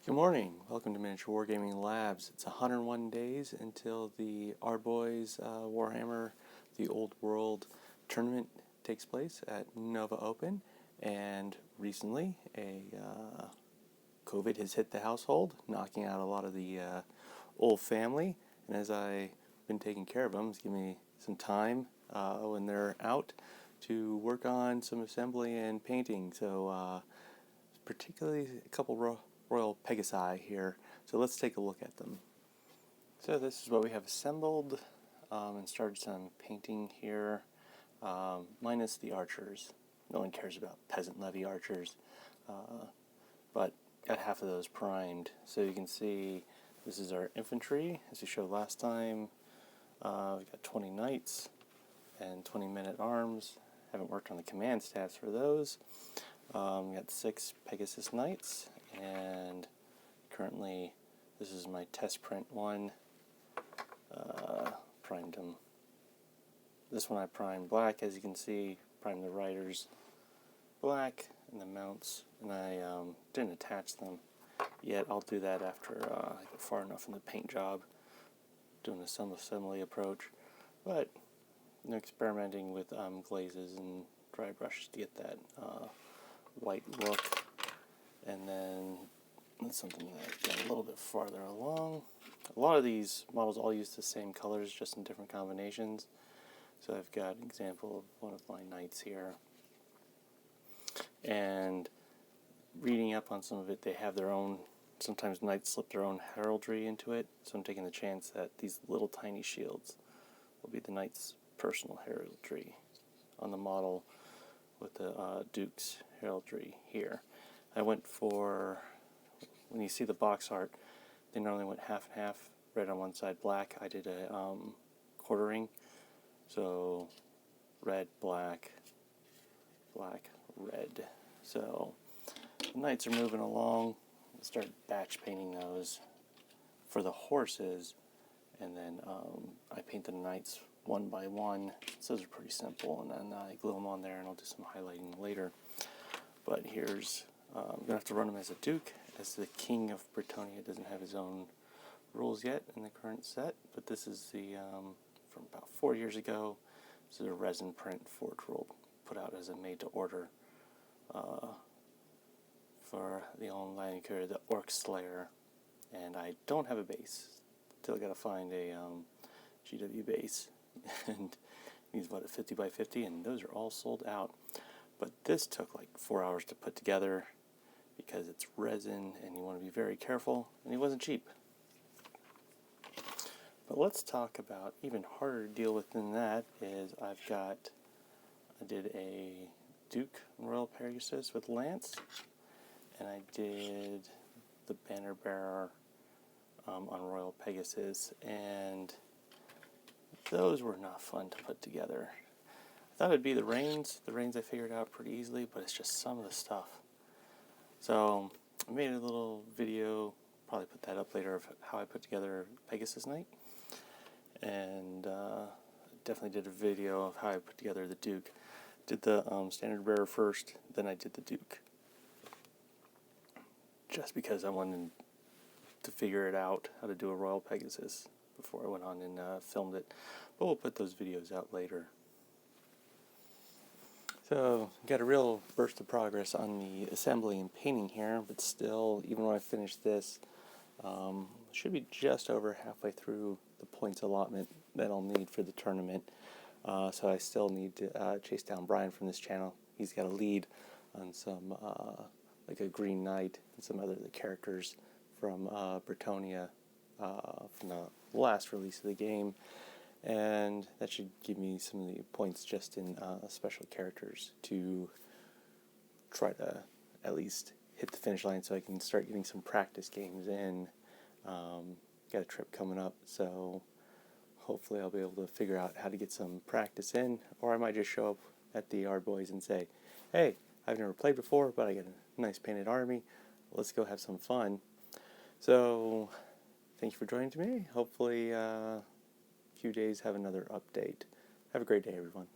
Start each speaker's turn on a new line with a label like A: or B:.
A: Good morning. Welcome to Miniature Wargaming Labs. It's 101 days until the Ardboys Warhammer The Old World tournament takes place at Nova Open, and recently COVID has hit the household, knocking out a lot of the old family, and as I've been taking care of them, it's given me some time when they're out to work on some assembly and painting. So particularly a couple Royal Pegasi here, so let's take a look at them. So this is what we have assembled and started some painting here, minus the archers. No one cares about peasant levy archers, but got half of those primed. So you can see this is our infantry, as we showed last time. We got 20 knights and 20 men-at-arms. Haven't worked on the command stats for those. We got 6 Pegasus Knights, and currently this is my test print one. Primed them. This one I primed black, as you can see. Primed the riders black and the mounts, and I didn't attach them yet. I'll do that after I get far enough in the paint job, doing a some assembly approach. But experimenting with glazes and dry brushes to get that white look, and then that's something that I've got a little bit farther along. A lot of these models all use the same colors, just in different combinations. So I've got an example of one of my knights here, and reading up on some of it, they have their own, sometimes knights slip their own heraldry into it, so I'm taking the chance that these little tiny shields will be the knight's personal heraldry on the model with the Duke's heraldry here. I went for, when you see the box art, they normally went half and half, red on one side, black. I did a quartering, so red, black, black, red. So the knights are moving along. I'll start batch painting those for the horses, and then I paint the knights one by one. So those are pretty simple, and then I glue them on there, and I'll do some highlighting later. But here's, I'm going to have to run him as a Duke, as the King of Bretonnia doesn't have his own rules yet in the current set, but this is the, from about 4 years ago. This is a resin print Forge World put out as a made-to-order for the online carrier, the Orc Slayer, and I don't have a base. Still got to find a GW base, and he's about a 50 by 50, and those are all sold out. But this took like 4 hours to put together because it's resin and you want to be very careful, and he wasn't cheap. But let's talk about even harder to deal with than that is I did a Duke Royal Pegasus with Lance, and I did the Banner Bearer on Royal Pegasus, and those were not fun to put together. I thought it'd be the reins. The reins I figured out pretty easily, but it's just some of the stuff. So I made a little video, probably put that up later, of how I put together Pegasus Knight. And definitely did a video of how I put together the Duke. Did the Standard Bearer first, then I did the Duke. Just because I wanted to figure it out, how to do a Royal Pegasus, before I went on and filmed it. But we'll put those videos out later. So, got a real burst of progress on the assembly and painting here, but still, even when I finish this, should be just over halfway through the points allotment that I'll need for the tournament. So I still need to chase down Brian from this channel. He's got a lead on some, like a Green Knight and some other characters from Bretonnia from the last release of the game. And that should give me some of the points just in special characters to try to at least hit the finish line so I can start getting some practice games in. Got a trip coming up, so hopefully I'll be able to figure out how to get some practice in, or I might just show up at the Ardboys and say, hey, I've never played before, but I got a nice painted army. Let's go have some fun. So thank you for joining me. Hopefully few days have another update. Have a great day, everyone.